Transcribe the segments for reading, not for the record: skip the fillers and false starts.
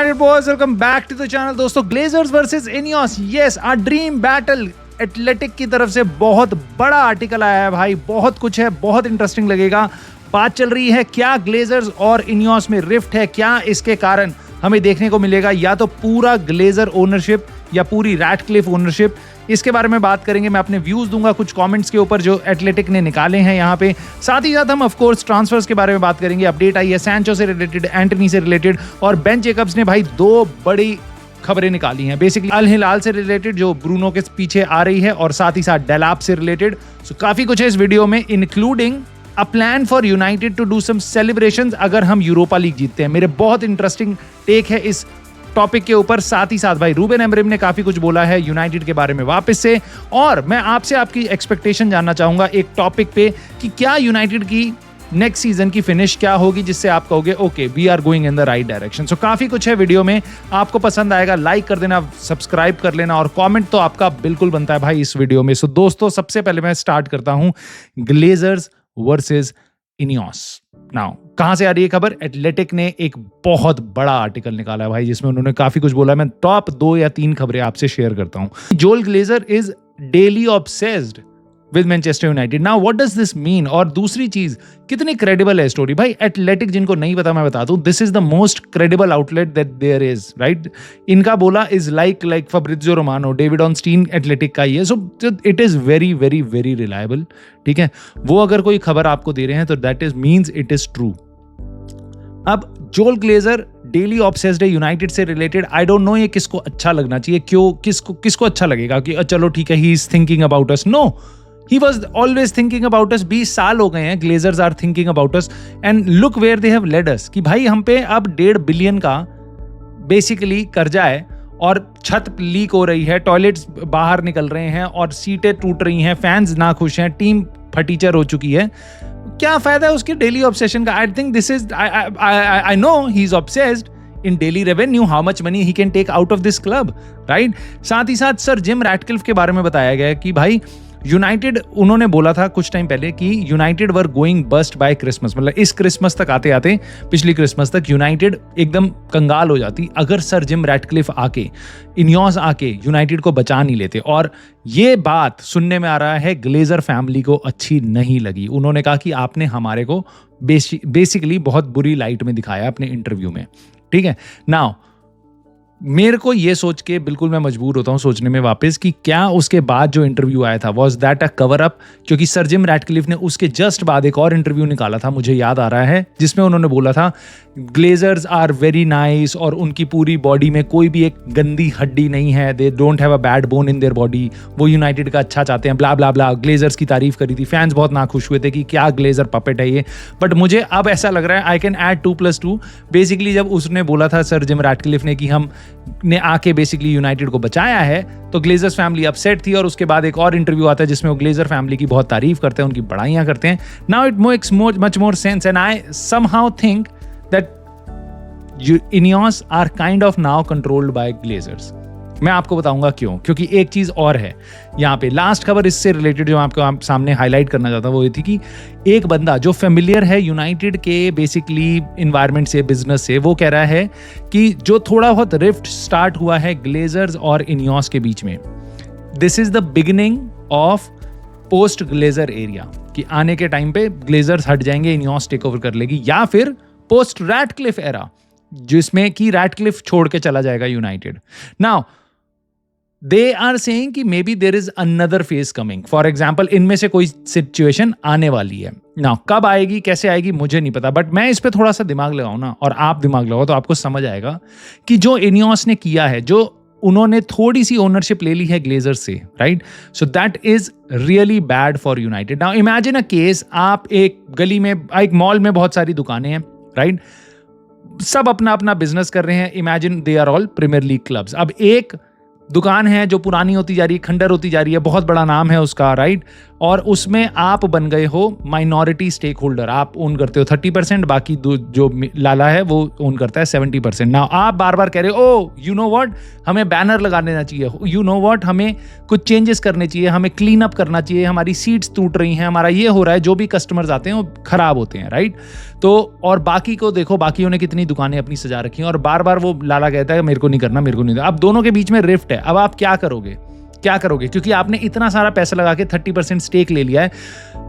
Boys, welcome back to the channel. दोस्तों, Glazers versus Ineos, yes, आ dream battle athletic की तरफ से बहुत बड़ा आर्टिकल आया है भाई. बहुत कुछ है, बहुत इंटरेस्टिंग लगेगा. बात चल रही है क्या ग्लेजर्स और इनियोस में रिफ्ट है, क्या इसके कारण हमें देखने को मिलेगा या तो पूरा ग्लेजर ओनरशिप या पूरी रैटक्लिफ ओनरशिप. इसके बारे में बात करेंगे. मैं अपने व्यूज दूंगा कुछ कमेंट्स के ऊपर जो एथलेटिक ने निकाले हैं यहाँ पे. साथ ही साथ हम ऑफ कोर्स ट्रांसफर्स के बारे में बात करेंगे. अपडेट आई है सैंचो से रिलेटेड, एंटनी से रिलेटेड, और बेन जेकब्स ने भाई दो बड़ी खबरें निकाली हैं. बेसिकली अल हिलाल से रिलेटेड जो ब्रूनो के पीछे आ रही है, और साथ ही साथ डेलाप से रिलेटेड. सो काफी कुछ है इस वीडियो में, including a plan for United to do some celebrations अगर हम यूरोपा लीग जीतते हैं. मेरे बहुत इंटरेस्टिंग टेक है इस टॉपिक के ऊपर. साथ ही साथ भाई रूबेन अमोरिम ने काफी कुछ बोला है यूनाइटेड के बारे में वापस से, और मैं आपसे आपकी एक्सपेक्टेशन जानना चाहूंगा एक टॉपिक पे कि क्या यूनाइटेड की नेक्स्ट सीजन की फिनिश क्या होगी जिससे आप कहोगे okay we are going in the right direction. So काफी कुछ है वीडियो में, आपको पसंद आएगा. लाइक कर देना, सब्सक्राइब कर लेना, और कमेंट तो आपका बिल्कुल बनता है भाई इस वीडियो में. सो दोस्तों, सबसे पहले मैं स्टार्ट करता हूं ग्लेजर्स वर्सेस इनियोस. नाउ कहां से आ रही है खबर? एथलेटिक ने एक बहुत बड़ा आर्टिकल निकाला है भाई जिसमें उन्होंने काफी कुछ बोला. मैं टॉप 2 या 3 खबरें आपसे शेयर करता हूं. जोल Glazer is daily obsessed with Manchester United. Now what does this mean? और दूसरी चीज, कितनी क्रेडिबल है स्टोरी भाई. एथलेटिक जिनको नहीं पता मैं बता दूं, this is the most credible outlet that there is, right. इनका बोला is like Fabrizio Romano, David Ornstein Athletic का ही है. So it is very very very reliable. ठीक है, वो अगर कोई खबर आपको दे रहे हैं तो that is means it is true. अब जोल ग्लेजर डेली ऑब्सेस्ड है यूनाइटेड से रिलेटेड. आई डोंट नो ये किसको अच्छा लगना चाहिए, क्यों, किसको अच्छा लगेगा कि चलो ठीक है he is thinking about us. No, he was always thinking about us. 20 साल हो गए हैं Glazers are thinking about us, and look where they have led us. कि भाई हम पे अब 1.5 बिलियन का बेसिकली कर्जा है, और छत लीक हो रही है, टॉयलेट्स बाहर निकल रहे हैं, और सीटें टूट रही हैं, फैंस ना खुश हैं, टीम फटीचर हो चुकी है. क्या फायदा है उसके डेली ऑब्सेशन का? आई think this is, I know he is obsessed in daily revenue, how much money he can take out of this club, right? साथ ही साथ सर जिम रैटक्लिफ के बारे में बताया गया है कि भाई यूनाइटेड, उन्होंने बोला था कुछ टाइम पहले कि United were going bust by Christmas. मतलब इस क्रिसमस तक आते आते, पिछली क्रिसमस तक यूनाइटेड एकदम कंगाल हो जाती अगर सर जिम रैटक्लिफ आके, इनियोस आके यूनाइटेड को बचा नहीं लेते. और ये बात सुनने में आ रहा है ग्लेजर फैमिली को अच्छी नहीं लगी. उन्होंने कहा कि आपने हमारे को बेसिकली बहुत बुरी लाइट में दिखाया अपने इंटरव्यू में. ठीक है, नाउ मेरे को ये सोच के बिल्कुल मैं मजबूर होता हूँ सोचने में वापस कि क्या उसके बाद जो इंटरव्यू आया था was that a cover up? क्योंकि सर जिम रैटक्लिफ ने उसके जस्ट बाद एक और इंटरव्यू निकाला था, मुझे याद आ रहा है, जिसमें उन्होंने बोला था ग्लेजर्स आर वेरी नाइस और उनकी पूरी बॉडी में कोई भी एक गंदी हड्डी नहीं है, they don't have a bad bone in their body, वो यूनाइटेड का अच्छा चाहते हैं, ब्ला ब्ला ब्ला. ग्लेजर्स की तारीफ करी थी, फैंस बहुत नाखुश हुए थे कि क्या ग्लेजर पपेट है ये. बट मुझे अब ऐसा लग रहा है आई कैन ऐड 2+2. बेसिकली जब उसने बोला था सर जिम रैटक्लिफ ने कि हम ने आके बेसिकली यूनाइटेड को बचाया है, तो ग्लेजर्स फैमिली अपसेट थी. और उसके बाद एक और इंटरव्यू आता है जिसमें वो ग्लेजर फैमिली की बहुत तारीफ करते हैं, उनकी बड़ाइयां करते हैं. Now it makes much more sense, and I somehow think that Ineos are kind of now controlled by Glazers. मैं आपको बताऊंगा क्यों. क्योंकि एक चीज और है यहाँ पे, लास्ट खबर इससे रिलेटेड जो आपको सामने हाईलाइट करना चाहता हूं वो ये थी कि एक बंदा जो फेमिलियर है यूनाइटेड के बेसिकली इन्वायरमेंट से, बिजनेस से, वो कह रहा है कि जो थोड़ा बहुत रिफ्ट स्टार्ट हुआ है ग्लेजर्स और इनियोस के बीच में, this is the beginning of post Glazer area. कि आने के टाइम पे ग्लेजर्स हट जाएंगे, इनियोस टेक ओवर कर लेगी, या फिर पोस्ट रैटक्लिफ एरा जिसमें कि रैटक्लिफ छोड़ के चला जाएगा United. Now they are saying कि maybe there is another phase coming. For example इनमें से कोई सिचुएशन आने वाली है. नाउ कब आएगी, कैसे आएगी, मुझे नहीं पता, बट मैं इस पे थोड़ा सा दिमाग लगाऊं ना, और आप दिमाग लगाओ तो आपको समझ आएगा कि जो इनियोस ने किया है, जो उन्होंने थोड़ी सी ओनरशिप ले ली है ग्लेजर से, right, so that is really bad for United. Now imagine a case, आप एक गली में, एक मॉल में बहुत सारी दुकानें हैं, राइट, सब अपना अपना बिजनेस कर रहे हैं. Imagine they are all Premier League clubs. अब एक दुकान है जो पुरानी होती जा रही है, खंडर होती जा रही है, बहुत बड़ा नाम है उसका, राइट, और उसमें आप बन गए हो माइनॉरिटी स्टेक होल्डर, आप ओन करते हो 30%, बाकी जो लाला है वो ओन करता है 70%। नाउ आप बार बार कह रहे हो ओ यू नो व्हाट, हमें बैनर लगा देना चाहिए, यू नो व्हाट, हमें कुछ चेंजेस करने चाहिए, हमें क्लीन अप करना चाहिए, हमारी सीट्स टूट रही हैं, हमारा ये हो रहा है, जो भी कस्टमर्स आते हैं वो खराब होते हैं, राइट। तो और बाकी को देखो, बाकियों ने कितनी दुकानें अपनी सजा रखी हैं और बार बार वो लाला कहता है मेरे को नहीं करना, मेरे को नहीं। अब दोनों के बीच में रिफ्ट है, अब आप क्या करोगे, क्या करोगे, क्योंकि आपने इतना सारा पैसा लगा के 30% स्टेक ले लिया है।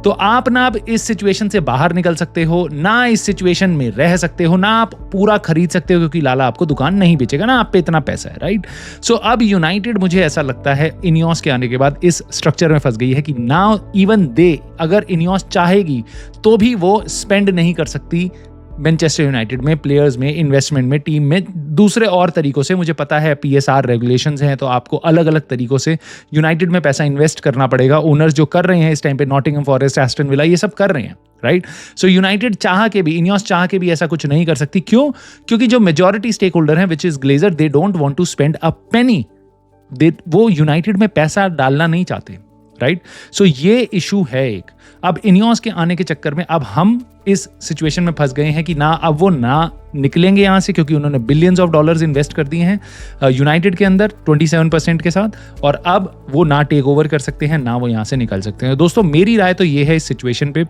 तो आप ना अब इस सिचुएशन से बाहर निकल सकते हो, ना इस सिचुएशन में रह सकते हो, ना आप पूरा खरीद सकते हो, क्योंकि लाला आपको दुकान नहीं बेचेगा ना, आप पे इतना पैसा है, राइट। सो अब यूनाइटेड मुझे ऐसा लगता है इनियोस के आने के बाद इस स्ट्रक्चर में फंस गई है कि नाउ इवन दे, अगर इनियोस चाहेगी तो भी वो स्पेंड नहीं कर सकती मैनचेस्टर यूनाइटेड में, प्लेयर्स में, इन्वेस्टमेंट में, टीम में, दूसरे और तरीकों से। मुझे पता है PSR रेगुलेशंस हैं, तो आपको अलग अलग तरीकों से यूनाइटेड में पैसा इन्वेस्ट करना पड़ेगा। ओनर्स जो कर रहे हैं इस टाइम पे, नॉटिंघम फॉरेस्ट, एस्टन विला, ये सब कर रहे हैं, राइट। सो यूनाइटेड चाह के भी, इनियोस चाह के भी ऐसा कुछ नहीं कर सकती। क्यों? क्योंकि जो मेजॉरिटी स्टेक होल्डर हैं which is Glazer, they don't want to spend a penny, वो यूनाइटेड में पैसा डालना नहीं चाहते, राइट। सो ये इशू है एक। अब इनियोस के आने के चक्कर में अब हम इस सिचुएशन में फंस गए हैं कि ना अब वो ना निकलेंगे यहाँ से, क्योंकि उन्होंने बिलियंस ऑफ डॉलर्स इन्वेस्ट कर दिए हैं यूनाइटेड के अंदर 27% के साथ, और अब वो ना टेक ओवर कर सकते हैं, ना वो यहाँ से निकल सकते हैं। दोस्तों मेरी राय तो ये है इस सिचुएशन पे,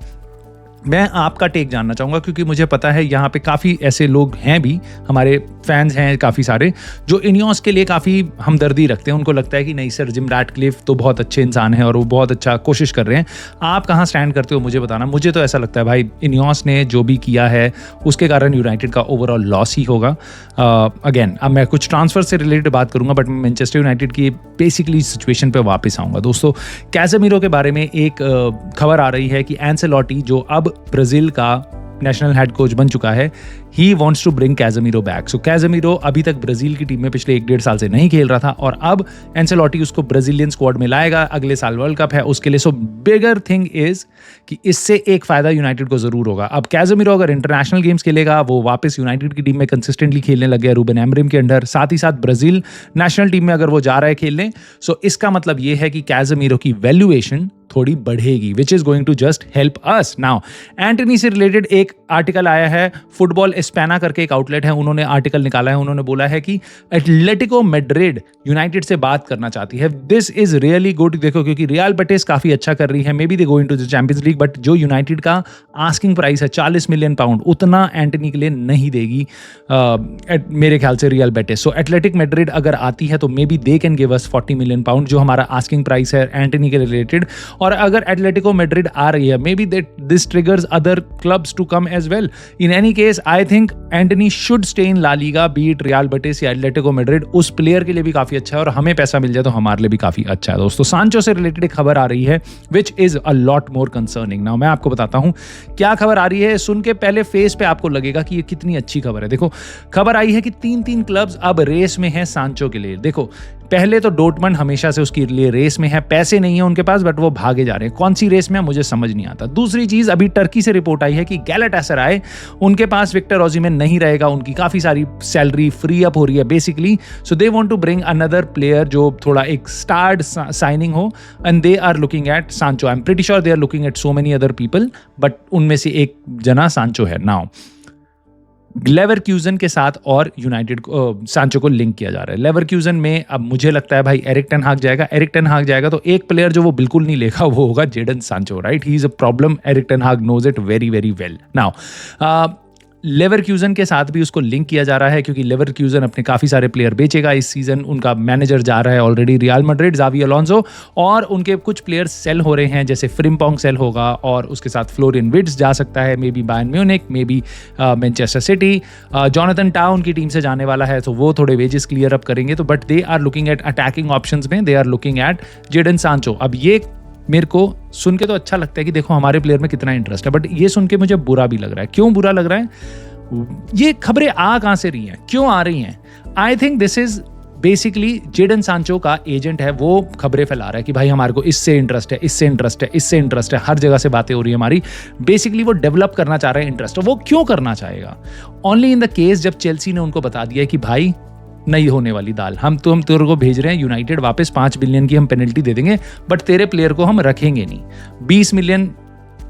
मैं आपका टेक जानना चाहूँगा, क्योंकि मुझे पता है यहाँ पे काफ़ी ऐसे लोग हैं भी, हमारे फैंस हैं काफ़ी सारे, जो इनियोस के लिए काफ़ी हमदर्दी रखते हैं। उनको लगता है कि नहीं सर, जिम रैटक्लिफ तो बहुत अच्छे इंसान हैं और वो बहुत अच्छा कोशिश कर रहे हैं। आप कहाँ स्टैंड करते हो मुझे बताना। मुझे तो ऐसा लगता है भाई, इनियोस ने जो भी किया है उसके कारण यूनाइटेड का ओवरऑल लॉस ही होगा। अगेन अब मैं कुछ ट्रांसफर से रिलेटेड बात करूँगा, बट मैं मैनचेस्टर यूनाइटेड की बेसिकली सिचुएशन पर वापस आऊँगा। दोस्तों कैसेमीरो के बारे में एक खबर आ रही है कि एंसेलोटी, जो अब ब्राजील का नेशनल हेड कोच बन चुका है, he wants to bring Casemiro back. So Casemiro अभी तक ब्राजील की टीम में पिछले 1-1.5 साल से नहीं खेल रहा था, और अब एंसेलोटी उसको ब्राजीलियन स्क्वाड में लाएगा। अगले साल वर्ल्ड कप है उसके लिए। सो बिगर थिंग इज कि इससे एक फायदा यूनाइटेड को जरूर होगा। अब कैसेमीरो अगर इंटरनेशनल गेम्स खेलेगा, वो वापस यूनाइटेड की टीम में कंसिस्टेंटली खेलने लग गया रूबेन एमरिम के अंडर, साथ ही साथ ब्राजील नेशनल टीम में अगर वो जा रहा है खेलने, सो इसका मतलब ये है कि कैसेमीरो की वैल्यूएशन थोड़ी बढ़ेगी, which is going to just help us. Now Antony से रिलेटेड एक आर्टिकल आया है, फुटबॉल स्पेना करके एक आउटलेट है, उन्होंने आर्टिकल निकाला है। उन्होंने बोला है कि एटलेटिको मैड्रिड यूनाइटेड से बात करना चाहती है। This is really good. देखो, क्योंकि रियल बेटिस काफी अच्छा कर रही है, maybe they going to the Champions League, but जो यूनाइटेड का आस्किंग प्राइस है 40 मिलियन पाउंड, उतना एंटनी के लिए नहीं देगी मेरे ख्याल से Real Betis. So Atletico Madrid अगर आती है तो maybe they can give us 40 million pound, जो हमारा आस्किंग प्राइस है एंटनी के रिलेटेड। और अगर एटलेटिको मैड्रिड आ रही है, maybe this triggers other clubs to come as well. In any case I think Antony should stay in La Liga, be it Real Betis या Atletico Madrid. उस player के लिए भी काफी अच्छा है, और हमें पैसा मिल जाए तो हमारे लिए भी काफी अच्छा है। दोस्तों सांचो से रिलेटेड एक खबर आ रही है which is a lot more concerning. Now मैं आपको बताता हूं क्या खबर आ रही है। सुन के पहले फेस पे आपको लगेगा कि ये कितनी अच्छी खबर है। देखो, खबर आई है कि 3 क्लब्स अब रेस में हैं सांचो के लिए। देखो, पहले तो डोर्टमंड हमेशा से उसके लिए रेस में है, पैसे नहीं है उनके पास, बट वो भागे जा रहे हैं। कौन सी रेस में है मुझे समझ नहीं आता। दूसरी चीज, अभी टर्की से रिपोर्ट आई है कि गैलाटासराय, उनके पास विक्टर ओसिमेन नहीं रहेगा, उनकी काफी सारी सैलरी फ्री अप हो रही है basically. So they want to bring another player जो थोड़ा एक स्टार्ड साइनिंग हो, and they are looking at Sancho. I am pretty sure they are looking at so many other people, but उनमें से एक जना सांचो है। नाउ लेवरक्यूजन के साथ और यूनाइटेड सांचो को लिंक किया जा रहा है। लेवरक्यूजन में अब मुझे लगता है भाई एरिक टेन हाग जाएगा। एरिक टेन हाग जाएगा तो एक प्लेयर जो वो बिल्कुल नहीं लेगा वो होगा Jadon Sancho, right. He is a problem, Erik ten Hag knows it very very well. Now Leverkusen के साथ भी उसको लिंक किया जा रहा है, क्योंकि लेवरक्यूजन अपने काफ़ी सारे प्लेयर बेचेगा इस सीज़न। उनका मैनेजर जा रहा है ऑलरेडी रियल मैड्रिड, जावी अलोंसो, और उनके कुछ प्लेयर्स सेल हो रहे हैं, जैसे फ्रिम्पोंग सेल होगा, और उसके साथ फ्लोरियन विट्स जा सकता है, may be Bayern Munich, may be Manchester city. Jonathan tau उनकी टीम से जाने वाला है, तो वो थोड़े वेजेस क्लियर अप करेंगे। तो but they are looking at attacking options में, they are looking at Jadon Sancho. अब ये मेरे को सुन के तो अच्छा लगता है कि देखो हमारे प्लेयर में कितना इंटरेस्ट है, बट ये सुन के मुझे बुरा भी लग रहा है। क्यों बुरा लग रहा है? ये खबरें आ कहां से रही हैं, क्यों आ रही हैं? I think this is basically Jadon Sancho का एजेंट है, वो खबरें फैला रहा है कि भाई हमारे को इससे इंटरेस्ट है, इससे इंटरेस्ट है, इससे इंटरेस्ट है। हर जगह से बातें हो रही है हमारी। बेसिकली वो डेवलप करना चाह रहे हैं इंटरेस्ट। वो क्यों करना चाहेगा? ओनली इन द केस जब चेल्सी ने उनको बता दिया कि भाई नहीं होने वाली दाल। हम तेरे को भेज रहे हैं यूनाइटेड वापस 5 बिलियन की हम पेनल्टी दे देंगे, बट तेरे प्लेयर को हम रखेंगे नहीं। 20 मिलियन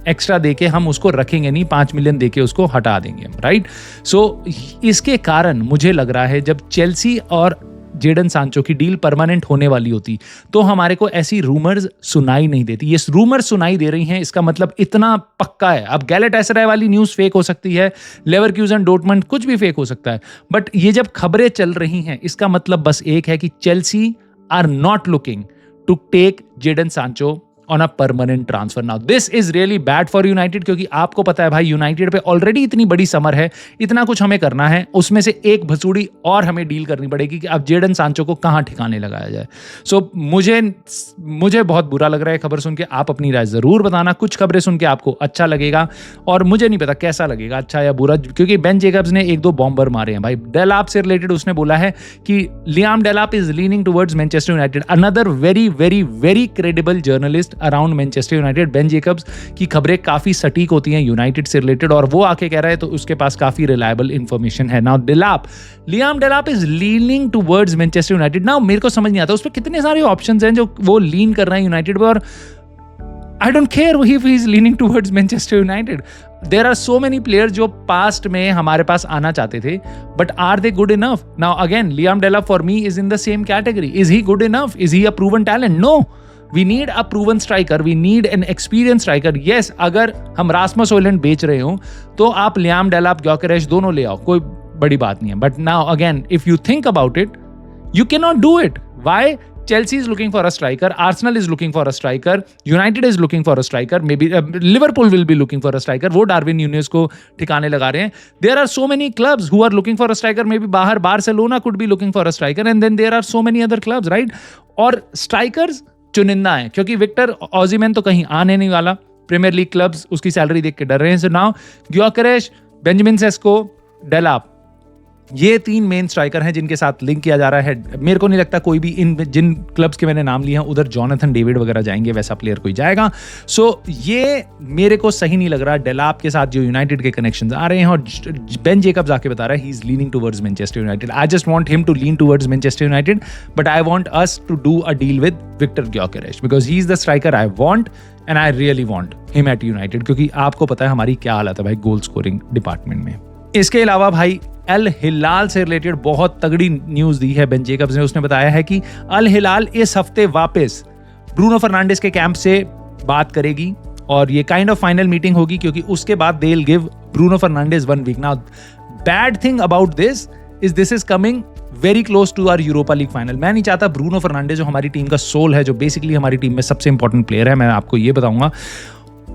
एक्स्ट्रा देके हम उसको रखेंगे नहीं, 5 मिलियन देके उसको हटा देंगे हम, राइट। सो इसके कारण मुझे लग रहा है जब चेल्सी और जेडन सांचो की डील परमानेंट होने वाली होती तो हमारे को ऐसी रूमर्स सुनाई नहीं देती। ये रूमर्स सुनाई दे रही हैं, इसका मतलब इतना पक्का है। अब गैलेटासराय वाली न्यूज़ फेक हो सकती है, लेवरक्यूजन डोर्टमंड कुछ भी फेक हो सकता है, बट ये जब खबरें चल रही हैं इसका मतलब बस एक है कि Chelsea are not looking to take Jadon Sancho on a permanent transfer. Now this is really bad for United, क्योंकि आपको पता है भाई यूनाइटेड पे ऑलरेडी इतनी बड़ी समर है, इतना कुछ हमें करना है, उसमें से एक भसूड़ी और हमें डील करनी पड़ेगी कि अब जेडन सांचो को कहां ठिकाने लगाया जाए। सो मुझे बहुत बुरा लग रहा है खबर सुन के। आप अपनी राय जरूर बताना, कुछ खबरें सुन के आपको अच्छा लगेगा और मुझे नहीं पता कैसा लगेगा, अच्छा या बुरा, क्योंकि बेन जेकब्स ने 1-2 बॉम्बर मारे हैं भाई। डेलाप से रिलेटेड उसने बोला है कि Liam डेलाप is leaning towards Manchester United. Another very very very credible journalist around Manchester United, Ben Jacob's की खबरें काफी सटीक होती हैं यूनाइटेड से रिलेटेड, और वो आके कह रहा है तो उसके पास काफी रिलायबल इंफॉर्मेशन है। Now Liam डेलाप is leaning towards Manchester United. Now मेरे को समझ नहीं आता, उस पर कितने सारे ऑप्शंस हैं जो वो लीन कर रहे हैं यूनाइटेड पे, और I don't care if he is leaning towards Manchester United. There are so many players जो पास्ट में हमारे पास आना चाहते थे, but are they good enough? Now again, Liam Delap for me is in the same category. Is he good enough? Is he a proven talent? No. We need a proven striker. We need an experienced striker. Yes, अगर हम Rasmus Højlund बेच रहे हो तो आप Liam डेलाप, ग्योकेरेश दोनों ले आओ, कोई बड़ी बात नहीं है। But now again, if you think about it, you cannot do it. Why? Chelsea is looking for a striker, Arsenal is looking for a striker, United is looking for a striker, maybe Liverpool will be looking for a striker. वो Darwin newness को ठिकाने लगा रहे हैं। There are so many clubs who are looking for a striker, maybe बाहर Barcelona could be looking for a striker, and then there are so many other clubs, right? और strikers चुनिंदा है, क्योंकि विक्टर ऑजिमेन तो कहीं आने नहीं वाला। प्रीमियर लीग क्लब्स उसकी सैलरी देख के डर रहे हैं। So now Gyokeres, Benjamin Sesko, Delap, ये 3 मेन स्ट्राइकर हैं जिनके साथ लिंक किया जा रहा है। मेरे को नहीं लगता कोई भी इन जिन क्लब्स के मैंने नाम लिए हैं उधर जॉनथन डेविड वगैरह जाएंगे, वैसा प्लेयर कोई जाएगा। सो ये मेरे को सही नहीं लग रहा। डेलाप के साथ जो यूनाइटेड के कनेक्शंस आ रहे हैं, और बेन जेकब्स आके बता रहा है he is leaning towards Manchester United. I just want him to lean towards Manchester United, but I want us to do a deal with Viktor Gyokeres because he is the striker I want and I really want him at United, क्योंकि आपको पता है हमारी क्या हालत है भाई goal scoring department में। इसके अलावा भाई अल हिलाल से रिलेटेड बहुत तगड़ी न्यूज दी है बेन जेकब्स ने। उसने बताया है कि अल हिलाल इस हफ्ते वापस ब्रूनो फर्नांडिस के कैंप से बात करेगी और ये काइंड ऑफ फाइनल मीटिंग होगी, क्योंकि उसके बाद they will give Bruno Fernandes 1 week. Now bad thing about this is coming very close to our Europa League final. मैं नहीं चाहता ब्रूनो फर्नांडिस जो हमारी टीम का सोल है, जो बेसिकली हमारी टीम में सबसे इंपॉर्टेंट प्लेयर है, मैं आपको ये बताऊंगा,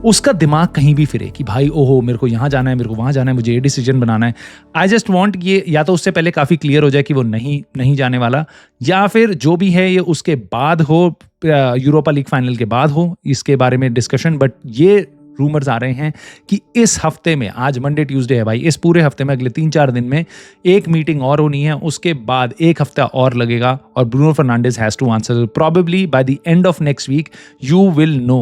उसका दिमाग कहीं भी फिरे कि भाई ओहो मेरे को यहाँ जाना है, मेरे को वहाँ जाना है, मुझे ये डिसीजन बनाना है। आई जस्ट वांट ये या तो उससे पहले काफ़ी क्लियर हो जाए कि वो नहीं जाने वाला, या फिर जो भी है ये उसके बाद हो, यूरोपा लीग फाइनल के बाद हो इसके बारे में डिस्कशन। बट ये रूमर्स आ रहे हैं कि इस हफ्ते में, आज मंडे ट्यूसडे है भाई, इस पूरे हफ्ते में अगले 3-4 दिन में एक मीटिंग और होनी है, उसके बाद एक हफ्ता और लगेगा और Bruno Fernandes has to answer. Probably by the end of next week you will know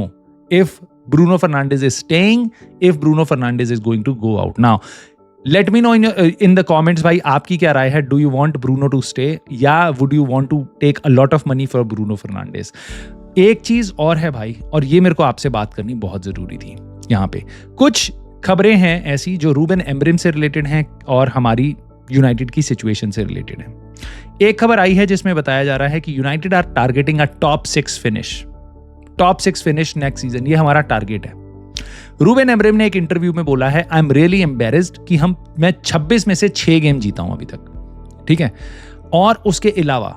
if Bruno Fernandes is staying, if Bruno Fernandes is going to go out. Now, let me know in the comments भाई आपकी क्या राय है। Do you want Bruno to stay या would you want to take a lot of money for Bruno Fernandes? एक चीज और है भाई, और ये मेरे को आपसे बात करनी बहुत जरूरी थी। यहाँ पे कुछ खबरें हैं ऐसी जो रूबेन एमरिम से रिलेटेड हैं और हमारी यूनाइटेड की सिचुएशन से रिलेटेड है। एक खबर आई है जिसमें बताया जा रहा है कि United are targeting a top 6 finish next season, ये हमारा टारगेट है। रूबेन एमरिम ने एक इंटरव्यू में बोला है, आई एम रियली एम्बेरेस्ड कि मैं 26 में से 6 गेम जीता हूं अभी तक, ठीक है। और उसके अलावा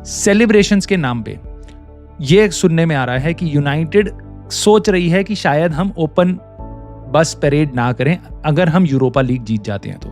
सेलिब्रेशंस के नाम पे ये सुनने में आ रहा है कि यूनाइटेड सोच रही है कि शायद हम ओपन बस परेड ना करें अगर हम यूरोपा लीग जीत जाते हैं तो।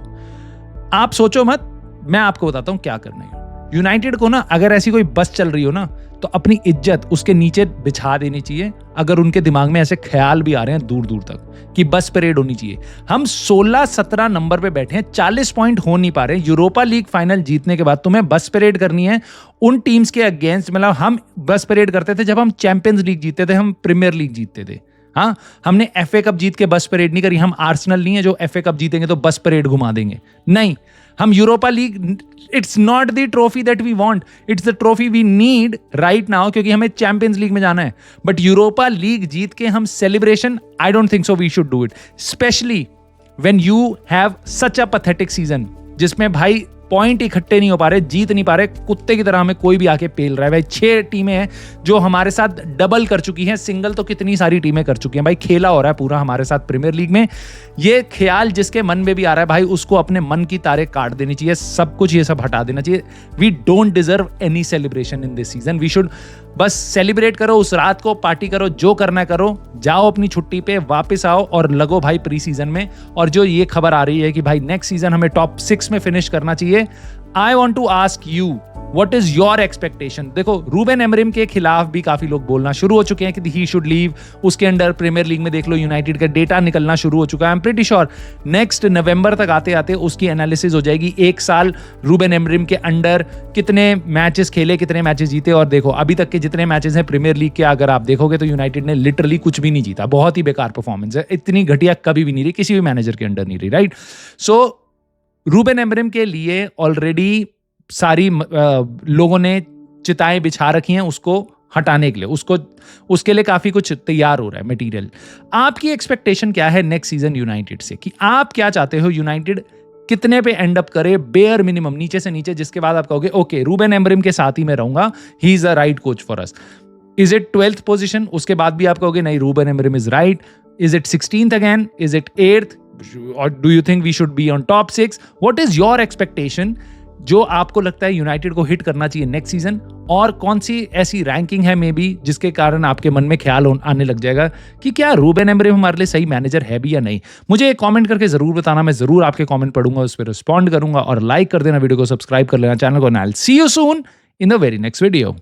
आप सोचो मत, मैं आपको बताता हूं क्या करना है। यूनाइटेड को ना अगर ऐसी कोई बस चल रही हो ना तो अपनी इज्जत उसके नीचे बिछा देनी चाहिए। अगर उनके दिमाग में ऐसे ख्याल भी आ रहे हैं दूर दूर तक कि बस परेड होनी चाहिए। हम 16-17 नंबर पे बैठे हैं, 40 पॉइंट हो नहीं पा रहे। यूरोपा लीग फाइनल जीतने के बाद तुम्हें बस परेड करनी है उन टीम्स के अगेंस्ट। मतलब हम बस परेड करते थे जब हम चैंपियंस लीग जीतते थे, हम प्रीमियर लीग जीतते थे, हाँ, हमने FA कप जीत के बस परेड नहीं करी। हम आर्सेनल नहीं है जो FA कप जीतेंगे तो बस परेड घुमा देंगे। नहीं, हम Europa League, it's not the trophy that we want, it's the trophy we need right now, क्योंकि हमें चैंपियंस लीग में जाना है। बट यूरोपा लीग जीत के हम celebration, I don't think so we should do it, specially when you have such a pathetic season जिसमें भाई पॉइंट इकट्ठे नहीं हो पा रहे, जीत नहीं पा रहे, कुत्ते की तरह हमें कोई भी आके पेल रहा है। भाई 6 टीमें हैं जो हमारे साथ डबल कर चुकी हैं, सिंगल तो कितनी सारी टीमें कर चुकी हैं। भाई खेला हो रहा है पूरा हमारे साथ प्रीमियर लीग में। ये ख्याल जिसके मन में भी आ रहा है भाई, उसको अपने मन की तारे काट देनी चाहिए, सब कुछ ये सब हटा देना चाहिए। We don't deserve any celebration in this season. We should बस सेलिब्रेट करो, उस रात को पार्टी करो, जो करना है करो, जाओ अपनी छुट्टी पे, वापस आओ और लगो भाई प्री सीजन में। और जो ये खबर आ रही है कि भाई नेक्स्ट सीजन हमें टॉप 6 में फिनिश करना चाहिए, I want to ask you what is your expectation. देखो, रूबेन एमरिम के खिलाफ भी काफी लोग बोलना शुरू हो चुके हैं कि ही शुड लीव। उसके अंडर प्रीमियर लीग में देख लो यूनाइटेड का डेटा निकलना शुरू हो चुका है। I am pretty sure next November तक आते आते उसकी एनालिसिस हो जाएगी। एक साल रूबेन एमरिम के अंडर कितने मैचेस खेले, कितने मैचेस जीते। और देखो अभी तक के जितने मैचेस हैं प्रीमियर लीग के, अगर आप देखोगे तो यूनाइटेड ने लिटरली कुछ भी नहीं जीता। बहुत ही बेकार परफॉर्मेंस है, इतनी घटिया कभी भी नहीं रही, किसी भी मैनेजर के अंडर नहीं रही, राइट। सो रूबेन एमरिम के लिए ऑलरेडी सारी लोगों ने चिताएं बिछा रखी हैं उसको हटाने के लिए, उसके लिए काफी कुछ तैयार हो रहा है मटेरियल। आपकी एक्सपेक्टेशन क्या है नेक्स्ट सीजन यूनाइटेड से, कि आप क्या चाहते हो यूनाइटेड कितने पे एंड अप करे, बेयर मिनिमम नीचे से नीचे, जिसके बाद आप कहोगे ओके रूबेन एमरिम के साथ ही मैं रहूंगा, he is a right coach for us. Is it 12th position? उसके बाद भी आप कहोगे नहीं Ruben Amorim is right. Is it 16th again? Is it 8th? और do you think we should be on top 6? What is your expectation जो आपको लगता है यूनाइटेड को हिट करना चाहिए नेक्स्ट सीजन? और कौन सी ऐसी रैंकिंग है मे बी जिसके कारण आपके मन में ख्याल आने लग जाएगा कि क्या रूबेन एमरिम हमारे लिए सही मैनेजर है भी या नहीं? मुझे कमेंट करके जरूर बताना, मैं जरूर आपके कमेंट पढ़ूंगा, उस पर रिस्पॉन्ड करूंगा। और लाइक कर देना, वीडियो को सब्सक्राइब कर लेना चैनल को। I will see you soon in the very next video.